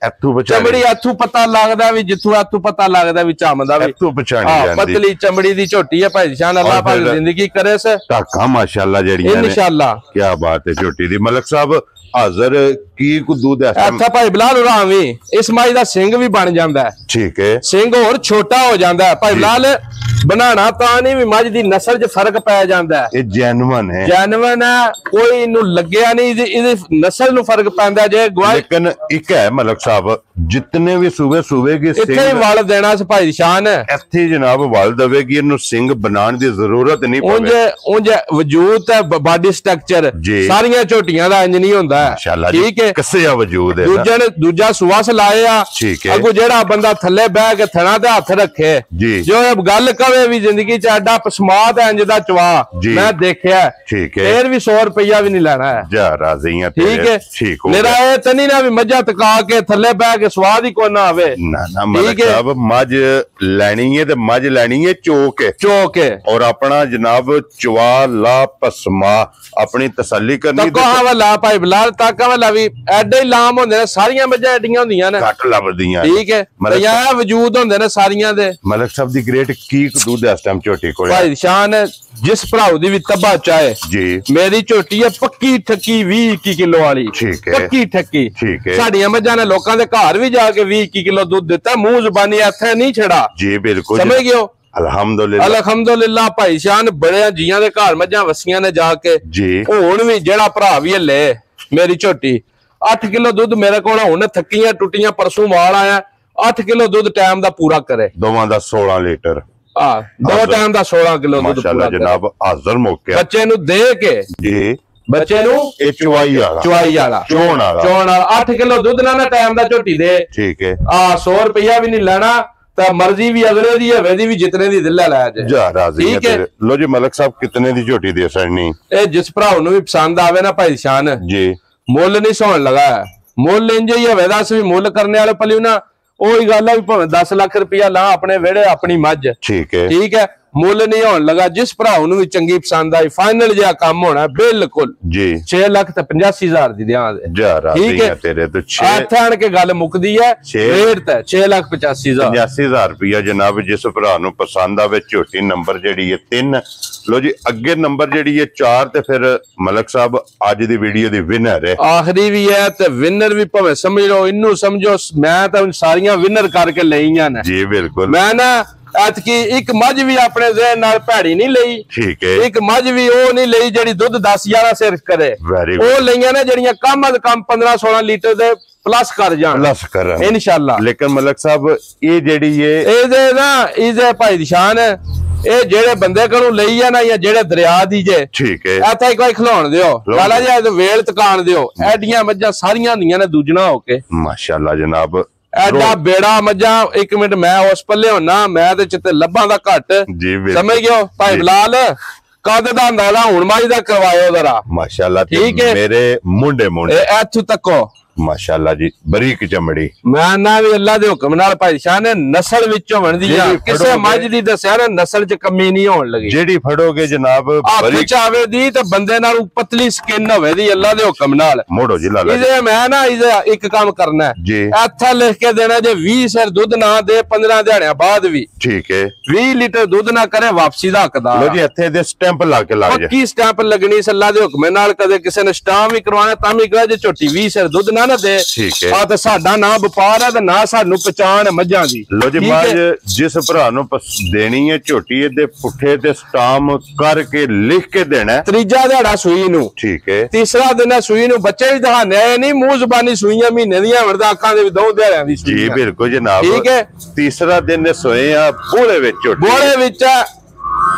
ਚਮੜੀ ਇੱਥੋਂ ਪਤਾ ਲੱਗਦਾ ਵੀ ਜਿੱਥੋਂ ਇੱਥੋਂ ਪਤਾ ਲੱਗਦਾ ਵੀ ਚਮਦਾ ਵੀ ਇੱਥੋਂ ਪਛਾਣੀ ਜਾਂਦੀ ਪਤਲੀ ਚਮੜੀ ਦੀ ਝੋਟੀ ਹੈ ਭਾਈ ਦੀ ਸ਼ਾਨ ਅੱਲਾਹ ਪਾਕ ਜ਼ਿੰਦਗੀ ਕਰੇ ਸੇ ਢਾਕਾਂ ਮਾਸ਼ਾਅੱਲਾ ਜਿਹੜੀਆਂ ਨੇ ਇਨਸ਼ਾਅੱਲਾ ਕੀ ਬਾਤ ਹੈ ਝੋਟੀ ਦੀ ਮਲਕ ਸਾਹਿਬ ਹਾਜ਼ਰ ਕੀ ਕੋ ਦੁੱਧ ਹੈ ਇੱਥੇ ਭਾਈ ਬਲਾਲ ਰਾਵੀ ਇਸ ਮਾਈ ਦਾ ਸਿੰਘ ਵੀ ਬਣ ਜਾਂਦਾ ਹੈ ਠੀਕ ਹੈ ਸਿੰਘ ਹੋਰ ਛੋਟਾ ਹੋ ਜਾਂਦਾ ਹੈ ਭਾਈ ਬਲਾਲ ਬਣਾਣਾ ਤਾਂ ਨਹੀਂ ਵੀ ਮੱਝ ਦੀ ਨਸਲ 'ਚ ਫਰਕ ਪੈ ਜਾਂਦਾ ਹੈ ਇਹ ਜੈਨੂਇਨ ਹੈ ਕੋਈ ਇਹਨੂੰ ਲੱਗਿਆ ਨਹੀਂ ਇਹਦੀ ਨਸਲ ਨੂੰ ਫਰਕ ਪੈਂਦਾ ਜੇ ਲੇਕਿਨ ਇੱਕ ਹੈ ਮਲਕ ਸਾਹਿਬ ਜਿੰਨੇ ਵੀ ਸੂਬੇ ਕੀ ਸਿੰਘ ਇੱਥੇ ਵਲ ਦੇਣਾ ਸੀ ਭਾਈ ਸ਼ਾਨ ਇੱਥੇ ਜਨਾਬ ਵਲ ਦੇਵੇਗੀ ਇਹਨੂੰ ਸਿੰਘ ਬਣਾਉਣ ਦੀ ਜ਼ਰੂਰਤ ਨਹੀਂ ਪਵੇ ਉਂਝ ਵਜੂਦ ਤੇ ਬਾਡੀ ਸਟਰਕਚਰ ਸਾਰੀਆਂ ਝੋਟੀਆਂ ਦਾ ਇੰਜ ਨਹੀਂ ਹੁੰਦਾ ਠੀਕ ਹੈ ਕੱਸਿਆ ਵਜੂਦ ਹੈ ਦੂਜਾ ਸੁਆਸ ਲਾਇਆ ਅੱਗੋਂ ਜਿਹੜਾ ਬੰਦਾ ਥੱਲੇ ਬਹਿ ਕੇ ਥਣਾ ਤੇ ਹੱਥ ਰੱਖੇ ਜੋ ਇਹ ਗੱਲ ਕਵੇ ਵੀ ਜ਼ਿੰਦਗੀ ਚ ਐਡਾ ਪਸਮਾਤ ਇੰਜ ਦਾ ਚਵਾ ਮੈਂ ਦੇਖਿਆ ਫੇਰ ਵੀ 100 ਰੁਪਇਆ ਵੀ ਨਹੀਂ ਲੈਣਾ ਹੈ ਜਾ ਰਾਜ਼ੀਆਂ ਠੀਕ ਹੈ ਮੇਰਾ ਇਹ ਤਾਂ ਨਹੀਂ ਨਾ ਵੀ ਮੱਝਾਂ ਤਕਾ ਕੇ ਥੱਲੇ ਬਹਿ ਕੇ ਸਵਾਦ ਹੀ ਕੋਈ ਨਾ ਆਵੇ ਨਾ ਮਲਕ ਸਾਹਿਬ ਮੱਝ ਲੈਣੀ ਹੈ ਤੇ ਮੱਝ ਲੈਣੀ ਹੈ ਚੋਕ ਔਰ ਆਪਣਾ ਜਨਾਬ ਚਵਾ ਲਾ ਪਸਮਾ ਆਪਣੀ ਤਸੱਲੀ ਕਰਨੀ ਤਕਾ ਵਾਲਾ ਭਾਈ ਬਲਾਲ ਤਕਾ ਵਾਲਾ ਵੀ ਐਡੇ ਹੀ ਲਾਮ ਹੁੰਦੇ ਨੇ ਸਾਰੀਆਂ ਮੱਝਾਂ ਐਡੀਆਂ ਹੁੰਦੀਆਂ ਨੇ ਘੱਟ ਲੱਭਦੀਆਂ ਠੀਕ ਹੈ ਇਹ ਵਜੂਦ ਹੁੰਦੇ ਨੇ ਸਾਰੀਆਂ ਦੇ ਮਲਕ ਸਾਹਿਬ ਦੀ ਗ੍ਰੇਟ ਕੀ ਦੁੱਧ ਇਸ ਟਾਈਮ ਝੋਟੀ ਕੋਲ ਭਾਈ ਸ਼ਾਨ ਜਿਸ ਭਰਾਉ ਦੀ ਵੀ ਤਬਾ ਚਾਹੇ ਜੀ ਮੇਰੀ ਝੋਟੀ ਹੈ ਪੱਕੀ ਠੱਕੀ 20-21 ਕਿਲੋ ਵਾਲੀ ਪੱਕੀ ਠੱਕੀ ਸਾਡੀਆਂ ਮੱਝਾਂ ਨੇ ਲੋਕਾਂ ਦੇ ਘਰ ਵੀ ਜਾ ਕੇ 20-21 ਕਿਲੋ ਦੁੱਧ ਦਿੱਤਾ ਮੂੰਹ ਜ਼ਬਾਨੀ ਇੱਥੇ ਨਹੀਂ ਛੜਾ ਜੀ ਬਿਲਕੁਲ ਸਮਝ ਗਿਓ ਅਲਹਮਦੁਲਿਲਾ ਭਾਈ ਸ਼ਾਨ ਬੜੇ ਜੀਆਂ ਦੇ ਘਰ ਮੱਝਾਂ ਵਸੀਆਂ ਨੇ ਜਾ ਕੇ ਜੀ ਹੁਣ ਵੀ ਜਿਹੜਾ ਭਰਾ ਵੀ ਲੈ ਮੇਰੀ ਝੋਟੀ 8 ਕਿਲੋ ਦੁੱਧ ਮੇਰੇ ਕੋਲ ਹੁਣ ਥੱਕੀਆਂ ਟੁੱਟੀਆਂ ਪਰਸੋਂ ਮਾਲ ਆਇਆ 8 ਕਿਲੋ ਦੁੱਧ ਟਾਈਮ ਦਾ ਪੂਰਾ ਕਰੇ ਦੋਵਾਂ ਦਾ 16 ਲੀਟਰ ਦੋ ਟਾਈਮ ਦਾ 16 ਕਿਲੋ ਦੁੱਧ ਮਾਸ਼ਾਅੱਲਾ ਜਨਾਬ ਹਾਜ਼ਰ ਮੌਕੇ ਬੱਚੇ ਨੂੰ ਦੇ ਕੇ ਜੀ ਬੱਚੇ ਨੂੰ ਇਹ ਚਵਾਈ ਵਾਲਾ ਚੋਣ ਵਾਲਾ 8 ਕਿਲੋ ਦੁੱਧ ਨਾ ਟਾਈਮ ਦਾ ਝੋਟੀ ਦੇ ਠੀਕ ਹੈ 100 ਰੁਪਇਆ ਵੀ ਨਹੀਂ ਲੈਣਾ ਤਾਂ ਮਰਜ਼ੀ ਵੀ ਅਗਲੇ ਦੀ ਹੋਵੇ ਦੀ ਵੀ ਜਿਤਨੇ ਦੀ ਦਿਲ ਲੈ ਜੇ ਜਾ ਰਾਜ਼ੀ ਹੈ ਤੇਰੇ ਲੋ ਜੀ ਮਲਕ ਸਾਹਿਬ ਕਿਤਨੇ ਦੀ ਝੋਟੀ ਦੇ ਸੜਨੀ ਇਹ ਜਿਸ ਭਰਾ ਨੂੰ ਵੀ ਪਸੰਦ ਆਵੇ ਨਾ ਭਾਈ ਸ਼ਾਨ ਜੀ ਮੁੱਲ ਨਹੀਂ ਸੌਣ ਲਗਾ ਮੁੱਲ ਇੰਜ ਹੀ ਹੋਵੇ ਦੱਸ ਵੀ ਮੁੱਲ ਕਰਨੇ ਵਾਲੇ ਪਲਿਓ ਨਾ ਉਹੀ ਗੱਲ ਆ ਵੀ ਭਾਵੇਂ 10 ਲੱਖ ਰੁਪਇਆ ਲਾ ਆਪਣੇ ਵਿਹੜੇ ਆਪਣੀ ਮੱਝ ਠੀਕ ਹੈ ਮੁੱਲ ਨਹੀਂ ਹੋਣ ਲਗਾ ਜਿਸ ਭਰਾ ਨੂੰ ਵੀ ਚੰਗੀ ਪਸੰਦ ਆਈ ਫਾਈਨਲ ਜਿਹਾ ਕੰਮ ਹੋਣਾ ਬਿਲਕੁਲ ਜੀ 6 ਲੱਖ ਤੇ 85,000 ਦੀ ਦਿਆਂ ਦੇ ਜਾ ਰਾਜ਼ੀ ਹੈ ਤੇਰੇ ਤੋਂ 6 ਇੱਥੇ ਆਣ ਕੇ ਗੱਲ ਮੁੱਕਦੀ ਹੈ ਰੇਟ ਤੇ 6,85,000 ਰੁਪਇਆ ਜਨਾਬ ਜਿਸ ਭਰਾ ਨੂੰ ਪਸੰਦ ਆਵੇ ਝੋਟੀ ਨੰਬਰ ਜਿਹੜੀ ਹੈ 3 ਲੋ ਜੀ ਅੱਗੇ ਨੰਬਰ ਜਿਹੜੀ ਹੈ 4 ਤੇ ਫਿਰ ਮਲਕ ਸਾਹਿਬ ਅੱਜ ਦੀ ਵੀਡੀਓ ਦੀ ਵਿਨਰ ਹੈ ਆਖਰੀ ਵੀ ਹੈ ਤੇ ਵਿਨਰ ਵੀ ਭਾਵੇਂ ਸਮਝ ਲਓ ਇਹਨੂੰ ਸਮਝੋ ਮੈਂ ਤਾਂ ਸਾਰੀਆਂ ਵਿਨਰ ਕਰਕੇ ਲਈਆਂ ਨੇ ਜੀ ਬਿਲਕੁਲ ਮੈਂ ਨਾ ਐਤਕੀ ਇੱਕ ਮੱਝ ਵੀ ਆਪਣੇ ਜ਼ਹਿਨ ਨਾਲ ਭੈੜੀ ਨਹੀਂ ਲਈ ਠੀਕ ਹੈ ਇੱਕ ਮੱਝ ਵੀ ਉਹ ਨਹੀਂ ਲਈ ਜਿਹੜੀ ਦੁੱਧ 10-11 ਸਿਰ ਕਰੇ ਉਹ ਲਈਆਂ ਨੇ ਜਿਹੜੀਆਂ ਕਮ ਅਦ ਕਮ 15-16 ਲੀਟਰ ਦੇ ਪਲੱਸ ਕਰ ਜਾਣ ਇਨਸ਼ਾਅੱਲਾ ਲੇਕਿਨ ਮਲਕ ਸਾਹਿਬ ਇਹ ਜਿਹੜੀ ਇਹਦੇ ਭਾਈ ਦੀ ਸ਼ਾਨ ਇਹ ਜਿਹੜੇ ਬੰਦੇ ਕੋਲੋਂ ਲਈ ਆ ਨਾ ਜਾਂ ਜਿਹੜੇ ਦਰਿਆ ਦੀ ਜੇ ਠੀਕ ਹੈ ਇੱਥੇ ਕੋਈ ਖਿਲਾਉਣ ਦਿਓ ਲਾਲਾ ਜੀ ਵੇਲ ਤਕਾਣ ਦਿਓ ਐਡੀਆਂ ਮੱਝਾਂ ਸਾਰੀਆਂ ਹੁੰਦੀਆਂ ਨੇ ਦੂਜਣਾ ਹੋ ਕੇ ਮਾਸ਼ਾਅੱਲਾ ਜਨਾਬ ਐਡਾ ਬੇੜਾ ਮੱਝਾਂ। ਇੱਕ ਮਿੰਟ ਮੈਂ ਉਸ ਪੱਲੇ ਹੁੰਨਾ, ਮੈਂ ਤੇ ਚਿੱਤੇ ਲੱਭਾਂ ਦਾ ਘੱਟ ਸਮਝ ਗਿਓ ਭਾਈ ਬਲਾਲ। ਕਦ ਦਾ ਅੰਦਾਜ਼ਾ ਹੁਣ ਮੱਝ ਦਾ ਕਰਵਾਇਓ ਜ਼ਰਾ। ਮਾਸ਼ਾਅੱਲਾ ਠੀਕ ਹੈ ਮੇਰੇ ਮੁੰਡੇ ਇੱਥੋਂ ਤੱਕੋ ਮਾਸ਼ਾਅੱਲਾ ਜੀ ਬਰੀਕ ਚਮੜੀ। ਮੈਂ ਨਾ ਵੀ ਅੱਲਾ ਦੇ ਹੁਕਮ ਨਾਲ ਭਾਈ ਸ਼ਾਹ ਨੇ ਨਸਲ ਵਿੱਚੋਂ ਬਣਦੀ ਆ, ਕਿਸੇ ਮੱਝ ਦੀ ਦੱਸਿਆ ਨਾ ਨਸਲ 'ਚ ਕਮੀ ਨਹੀਂ ਹੋਣ ਲੱਗੀ। ਜਿਹੜੀ ਫੜੋਗੇ ਜਨਾਬ ਬਰੀਕ ਚਾਵੇ ਦੀ ਤੇ ਬੰਦੇ ਨਾਲ ਪਤਲੀ ਸਕਿਨ ਹੋਵੇ ਦੀ ਅੱਲਾ ਦੇ ਹੁਕਮ ਨਾਲ। ਮੋੜੋ ਜੀ ਲਾਲਾ ਇਹਦੇ ਮੈਂ ਨਾ ਇੱਕ ਕੰਮ ਕਰਨਾ ਜੀ, ਇੱਥੇ ਲਿਖ ਕੇ ਦੇਣਾ ਜੇ 20 ਸਿਰ ਦੁੱਧ ਨਾ ਦੇ 15 ਦਿਹਾੜਿਆਂ ਬਾਅਦ ਵੀ ਠੀਕ ਹੈ 20 ਲੀਟਰ ਦੁੱਧ ਨਾ ਕਰੇ ਵਾਪਸੀ ਦਾ ਹੱਕਦਾਰ। ਲੋ ਜੀ ਇੱਥੇ ਦੇ ਸਟੈਂਪ ਲਾ ਕੇ ਲਾ ਜਾ। ਪੱਕੀ ਸਟੈਂਪ ਲੱਗਣੀ ਅੱਲਾ ਦੇ ਹੁਕਮ ਨਾਲ। ਕਦੇ ਕਿਸੇ ਨੇ ਸਟਾਂਪ ਵੀ ਕਰਵਾਉਣਾ ਤਾਂ ਵੀ ਕਹੇ ਜੇ ਝੋਟੀ 20 ਸਿਰ ਦੁੱਧ ਨਾ ਦੇ, ਠੀਕ ਹੈ ਆ ਤੇ ਸਾਡਾ ਨਾ ਵਪਾਰ ਹੈ ਤੇ ਨਾ ਸਾਨੂੰ ਪਛਾਣ ਹੈ ਮੱਝਾਂ ਦੀ। ਲੋ ਜੀ ਮੱਝ ਜਿਸ ਭਰਾ ਨੂੰ ਦੇਣੀ ਹੈ ਝੋਟੀ ਇਹਦੇ ਪੁੱਠੇ ਤੇ ਸਟਾਂਪ ਕਰਕੇ ਲਿਖ ਕੇ ਦੇਣਾ। ਤੀਜਾ ਦਿਹਾੜਾ ਸੂਈ ਨੂੰ, ਠੀਕ ਹੈ ਤੀਸਰਾ ਦਿਨ ਸੂਈ ਨੂੰ। ਬੱਚੇ ਵੀ ਦਿਖਾਣੇ ਆਏ ਨਹੀਂ ਮੂੰਹ ਜ਼ਬਾਨੀ ਸੂਈਆਂ ਮਹੀਨੇ ਦੀਆਂ ਵਰਦਾ ਅੱਖਾਂ ਦੇ ਵੀ 2 ਦਿਹਾੜਿਆਂ ਦੀ ਸੂਈ। ਜੀ ਬਿਲਕੁਲ ਜਨਾਬ ਠੀਕ ਹੈ। ਤੀਸਰਾ ਦਿਨ ਸੋਏ ਆ ਬੋਲੇ ਵਿੱਚ ਝੋਟੀ ਬੋਲੇ ਵਿੱਚ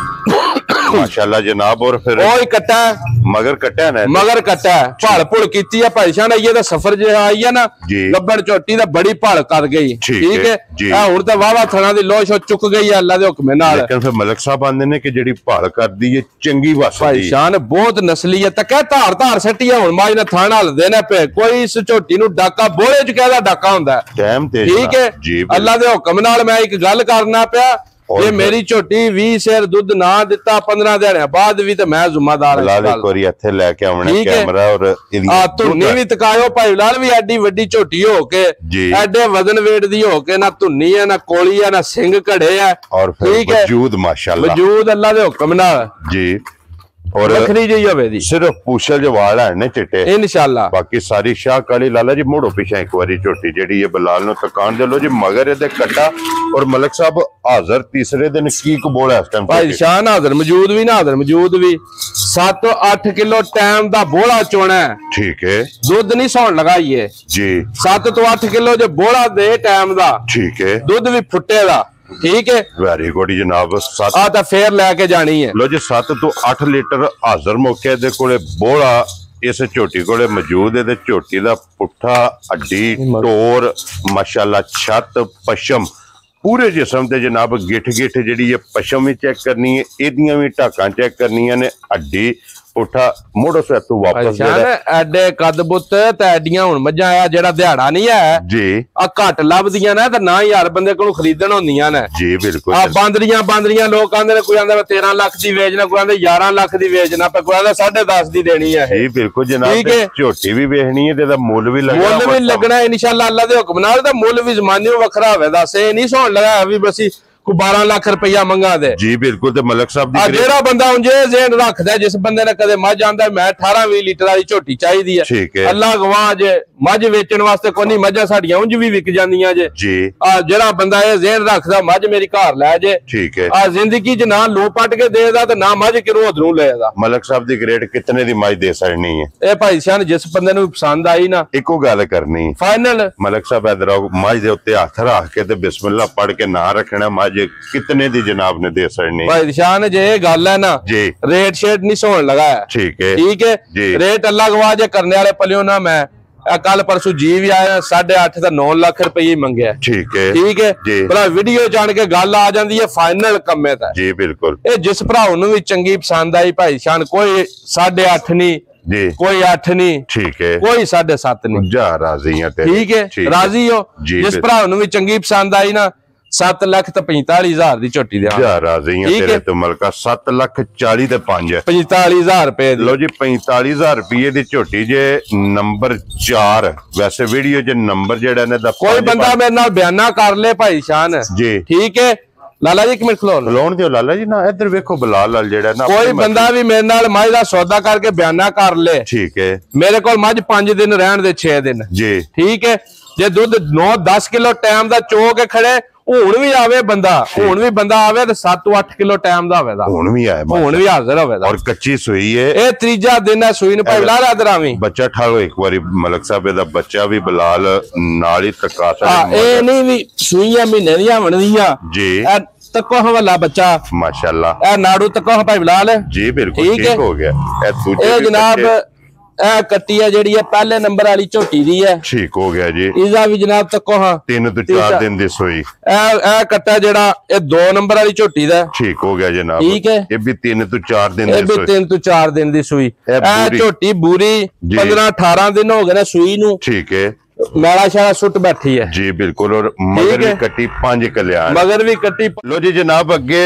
ਮਾਸ਼ਾਅੱਲਾ ਜਨਾਬ। ਔਰ ਫਿਰ ਉਹ ਹੀ ਕੱਟਾ ਮਗਰ ਕੱਟਿਆ ਨਾ, ਮਗਰ ਕੱਟਾ ਭਲ ਭੁਲ ਕੀਤੀ ਆ ਭਾਈ ਸ਼ਾਹ ਨੇ। ਇਹ ਤਾਂ ਸਫਰ ਜਿਹਾ ਆਈ ਆ ਨਾ ਗੱਬੜ ਝੋਟੀ ਦਾ ਬੜੀ ਭਲ ਕਰ ਗਈ। ਠੀਕ ਹੈ ਆ ਹੁਣ ਤਾਂ ਵਾਵਾ ਥਣਾ ਦੀ ਲੋਸ਼ ਚੁੱਕ ਗਈ ਆ ਅੱਲਾ ਦੇ ਹੁਕਮ ਨਾਲ। ਲੇਕਿਨ ਫਿਰ ਮਲਕ ਸਾਹਿਬ ਆਂਦੇ ਨੇ ਕਿ ਜਿਹੜੀ ਭਲ ਕਰਦੀ ਏ ਚੰਗੀ ਵਸਦੀ ਭਾਈ ਸ਼ਾਹ ਨੇ ਬਹੁਤ ਨਸਲੀ ਹੈ। ਤੱਕਾ ਧਾਰ ਧਾਰ ਸੱਟੀਆਂ ਹੁਣ ਮਾਜ ਨੇ ਥਾਣ ਹਲਦੇ ਨੇ ਪਏ। ਕੋਈ ਇਸ ਝੋਟੀ ਨੂੰ ਡਾਕਾ ਬੋਲੇ ਚ ਕਹਿੰਦਾ ਡਾਕਾ ਹੁੰਦਾ ਟਾਈਮ ਤੇ। ਠੀਕ ਹੈ ਅੱਲਾ ਦੇ ਹੁਕਮ ਨਾਲ ਮੈਂ ਇੱਕ ਗੱਲ ਕਰਨਾ ਪਿਆ। ਜੇ ਮੇਰੀ ਝੋਟੀ 20 ਸਿਰ ਦੁੱਧ ਨਾ ਦਿੱਤਾ 15 ਦਿਹਾੜਿਆਂ ਬਾਅਦ ਵੀ ਤੇ ਮੈਂ ਜ਼ਿੰਮੇਦਾਰ ਹਾਂ। ਇੱਕ ਵਾਰੀ ਇੱਥੇ ਲੈ ਕੇ ਆਉਣਾ ਕੈਮਰਾ ਔਰ ਧੁੰਨੀ ਵੀ ਤਕਾਇਓ ਭਾਈ ਲਾਲ ਵੀ ਐਡੀ ਵੱਡੀ ਝੋਟੀ ਹੋ ਕੇ ਐਡੇ ਵਜ਼ਨ ਵੇਟ ਦੀ ਹੋ ਕੇ ਨਾ ਧੁੰਨੀ ਹੈ ਨਾ ਕੋਲੀ ਹੈ ਨਾ ਸਿੰਘ ਘੜੇ ਆ। ਔਰ ਫਿਰ ਵਜੂਦ ਮਾਸ਼ਾਅੱਲਾ ਵਜੂਦ ਅੱਲਾ ਦੇ ਹੁਕਮ ਨਾਲ ਜੀ। और ਵੱਖਰੀ ਜਿਹੀ ਹੋਵੇ ਦੀ सिर्फ पूछल जो वाल है ने चिट्टे इंशाल्लाह। बाकी सारी शाह काली लाला जी मोड़ो पीछे एक बारी झोटी जेडी ये बलाल नु तकान दे लो जी मगर ये कट्टा। और मलिक साहब हाजिर तीसरे दिन की कबोल है इस टाइम भाई शान हाजिर मौजूद भी ना हाजिर मौजूद भी 7-8 किलो टाइम दा बोला चोना है। ठीक है दूध नहीं सौन लगाइए जी 7 तो 8 किलो जो बोला दे टाइम दा। ठीक है दूध भी फुटे दा। ठीक है वेरी गुड जनाब। तो फिर लैके जानी है लो जी 7 तो 8 लीटर हाजिर मौके दे कोले बोला इस झोटी कोले मौजूद है। झोटी दा पुट्ठा हड्डी टोर माशाल्लाह छत पशम पूरे जिस्म ते जनाब गिठ गिठ जी पशम भी चेक करनी है एदियां भी ढाकां चेक करनियां ने हड्डी पुट्ठा मोड़ो से तू वापस एडे कद बुत ते एडियां हुन मज्जां आ जेड़ा दिहाड़ा नहीं है जी आ घट लभदियां ने ते ना यार बंदे कोलों खरीदण होंदियां ने जी बिल्कुल। आ बांदरियां लोग आंदे ने कोई आंदा 13 लाख दी वेचना कोई आंदा 11 लाख दी वेचना पे कोई आंदा 10.5 दी देनी है जी बिल्कुल जनाब। झोटी भी वेचनी है ते मुੱਲ भी लगना इंशाअल्लाह अल्लाह दे हुक्म नाल ते मुੱਲ भी जमानी वखरा होवे दस ए नहीं सोण लगा अभी बसी 12 लाख रुपया मंगा दे जी बिल्कुल। ते मलिक साहब दी जेड़ा बंदा उंजे ज़हन रखदा जिस बंदे ने कदे मझ आंदा मैं 18-20 लीटर वाली झोटी चाहिदी है ठीक है अल्लाह गवाह जे मझ वेचण वास्ते कोई नहीं मझां साडियां उंज भी विक जांदियां जे जी। आ जेड़ा बंदा ए ज़हन रखदा मझ मेरी घर लै जे ठीक है आ जिंदगी च ना लो पट के देदा ते ना मझ किरो उधरों लेदा। मलिक साहब दी ग्रेड कितने दी मझ दे सकनी है ए भाई शान जिस बंदे नु पसंद आई ना इको गल करनी फाइनल। मलिक साहब इधर आओ मझ दे उत्ते हथ रख के ते बिस्मिल्लाह पढ़ के ना रखना मझ कितने दी जनाब ने दे सकनी भाई शान जे गल है ना जी रेट शेट नहीं सोन लगा है ठीक है जी। रेट अल्लाह गवाह जे करने वाले पलियो ना मैं कल परसों जी भी आया 8.5 तो 9 लाख रुपये मंगे ठीक है जी। भरा वीडियो जान के गल आ जाती है फाइनल कमे ता जी बिल्कुल। ये जिस भरा नु भी चंगी पसंद आई भाई शान कोई 8.5 नहीं जी कोई 8 नहीं ठीक है कोई 7.5 नहीं जा राजी है ठीक है राजी हो जिस भरा नु भी चंगी पसंद आई ना 7,45,000 दी झोटी दे राजी है तेरे तो मलका 7,40,000 ते 5 45,000 रुपए लो जी 45,000 रुपये दी झोटी जे नंबर 4 वैसे वीडियो जे नंबर जेड़ा ने दा कोई बंदा मेरे नाल बयाना कर ले भाई शान जी ठीक है। लाला जी एक मिनट खलोन दियो लाला जी ना इधर देखो बलाल लाल जेड़ा ना कोई बंदा भी मेरे नाल मझ दा सौदा करके बयाना कर ले ठीक है। मेरे कोल मझ 5 दिन रहन दे 6 दिन जी ठीक है। जे दूध 9-10 किलो टाइम दा चो के खड़े ਹੁਣ ਵੀ ਆਵੇ ਬੰਦਾ ਹੁਣ ਵੀ ਬੰਦਾ ਆਵੇ ਤੇ 7-8 ਕਿਲੋ ਟਾਈਮ ਦਾ ਹੋਵੇਗਾ ਹੁਣ ਵੀ ਆਏ ਹੁਣ ਵੀ ਹਾਜ਼ਰ ਹੋਵੇਗਾ। ਔਰ ਕੱਚੀ ਸੂਈ ਹੈ ਇਹ ਤੀਜਾ ਦਿਨ ਹੈ ਸੂਈ ਨੂੰ ਭਾਈ ਬਲਾਲ ਆਦਰਾਵੀ ਬੱਚਾ ਠਾਲੋ ਇੱਕ ਵਾਰੀ ਮਲਕ ਸਾਹਿਬ ਦਾ ਬੱਚਾ ਵੀ ਬਲਾਲ ਨਾਲ ਹੀ ਤਕਾ ਸਕਦਾ ਇਹ ਨਹੀਂ ਵੀ ਸੂਈਆਂ ਮਹੀਨੇ ਦੀਆਂ ਬਣਦੀਆਂ ਜੀ। तको हवाला बच्चा माशाल्लाह ए नाड़ू तको भाई बलाल जी बिल्कुल ठीक हो गया ए जनाब ਇਹ ਕੱਟੀ ਹੈ ਜਿਹੜੀ ਹੈ ਪਹਿਲੇ ਨੰਬਰ ਵਾਲੀ ਝੋਟੀ ਦੀ ਹੈ। ਠੀਕ ਹੋ ਗਿਆ ਜੀ। ਇਹਦਾ ਵੀ ਜਨਾਬ ਤੱਕੋ ਹਾਂ 3 ਤੋਂ 4 ਦਿਨ ਦੀ ਸੂਈ। ਇਹ ਕੱਟਾ ਜਿਹੜਾ ਇਹ 2 ਨੰਬਰ ਵਾਲੀ ਝੋਟੀ ਦਾ। ਠੀਕ ਹੋ ਗਿਆ ਜਨਾਬ। ਠੀਕ ਹੈ, ਇਹ ਵੀ 3 ਤੋਂ 4 ਦਿਨ ਦੀ ਸੂਈ। ਇਹ ਵੀ 3 ਤੋਂ 4 ਦਿਨ ਦੀ ਸੂਈ। ਇਹ ਝੋਟੀ ਬੂਰੀ 15-18 ਦਿਨ ਹੋ ਗਏ ਨੇ ਸੂਈ ਨੂੰ। ਠੀਕ ਹੈ, ਮੈਲਾ ਸ਼ਾਲਾ ਸੁੱਟ बैठी है जी बिल्कुल। और मगर भी कट्टी 5 कल्याण, मगर भी कट्टी। लो जी जनाब अगे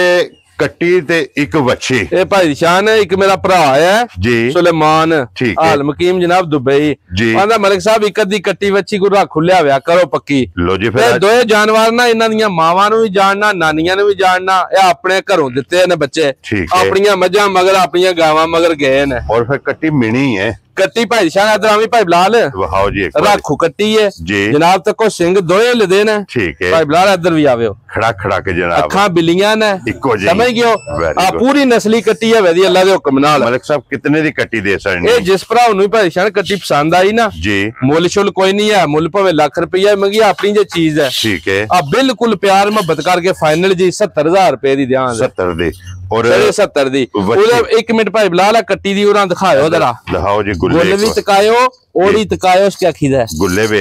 कट्टी ते एक वच्छी। ये भाई शान है, एक मेरा भरा है जी सुलेमान हाल मकीम जनाब दुबई जी। आंदा मलिक साहब एक अद्धी कट्टी वच्छी को रख खुलिया होया करो पक्की। लो जी फिर दो जानवर ना इन्हां दियां मावां नूं भी जानना नानियां नूं भी जानना। ये अपने घरों दिते ने बच्चे, अपनियां मझां मगर अपनियां गावां मगर गए ने। और फिर कट्टी मिनी है कट्टी भाई शान अदरावी भाई बिलाल वाओ जी रखो कट्टी है जी जनाब तक सिंह दोए लदे ने। ठीक है भाई बिलाल इधर भी आवो खड़ा खड़ा के जनाब अखां बिलियां ने इको जी समझ गयो। आ पूरी नस्ली कट्टी है वदी अल्लाह दे हुक्म नाल। मलिक साहब कितने दी कट्टी दे सकने? ए जिस भरा नु भाई शान कट्टी पसंद आई ना जी मुल शुल कोई नहीं है, मुल भावे लाख रुपया मंगी अपनी जे चीज है। ठीक है आ बिल्कुल प्यार मोहब्बत करके फाइनल जी 70,000 रुपए दी ध्यान 70 दी और 70 दी। एक मिनट भाई बिलाल कट्टी दी उरा दिखाओ जरा दिखाओ जी। गुल्ले भी तकायो ओड़ी तकायो उसके अखीदा है गुल्ले वे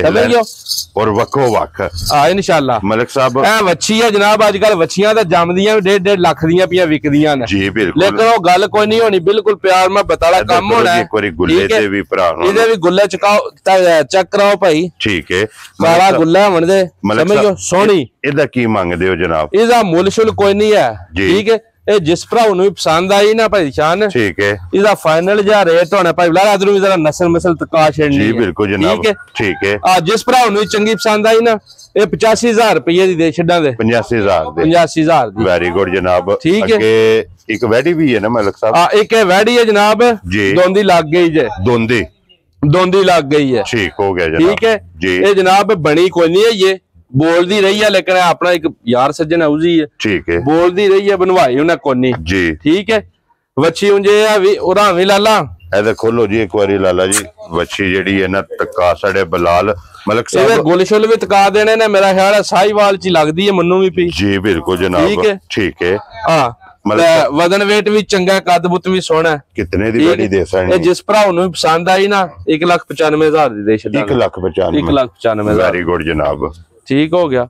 और वखो वख हां इंशाल्लाह। मलिक साहब ए वच्छी है जनाब आजकल वच्छियां दा जमदियां 1.5 लाख दियां पिया विकदियां ने जी बिल्कुल। लेकिन वो गल कोई नहीं होनी, बिल्कुल प्यार में बताला काम होना है। एक बारी गुल्ले ते भी भरा इदे भी गुल्ले चकाओ चेक कराओ भाई। ठीक है काला गुल्ला बनदे समझो सोनी। इदा की मांगदे हो जनाब? इदा मुल शुल कोई नहीं है। ठीक है ए जिस भरा नु पसंद आई ना भाई शान ठीक है इसदा फाइनल जा रेट होना भाई बिलाल अदरू जरा नस्ल मसल तका छेड़नी जी बिल्कुल जनाब। ठीक है आ जिस भरा नु चंगी पसंद आई ना ए 85,000 रुपए दी दे छड्डा दे 85,000 दे 85,000 दी। वेरी गुड जनाब। ठीक है अगे एक वैडी भी है ना मलिक साहब? हां एक वैडी है जनाब दोंदी लग गई जे दोंदी लग गई है। ठीक हो गया जनाब। ठीक है जी ए जनाब बनी कोई नहीं है, ये बोलती रही है लेकिन अपना एक यार सज्जन है ठीक है बोलती रही है बनवाई उन्हें कोनी जी। ठीक है वच्छी उंजे उरा भी लाला ए खोलो जी एक बारी लाला जी वच्छी जेडी है ना तका साडे बिलाल मलिक साहब गुल शुल भी तका देने ने मेरा ख्याल है साहिवाल च लगदी है मन्नू भी पी जी बिल्कुल जनाब। ठीक है ठीक है हां वजन वेट भी चंगा कद बुत भी सोना। कितने दी बड़ी दे सकने? जिस भरा नु पसंद आई ना 1,95,000 दी दे छड्डा 1,95,000 वेरी गुड जनाब। ठीक हो गया।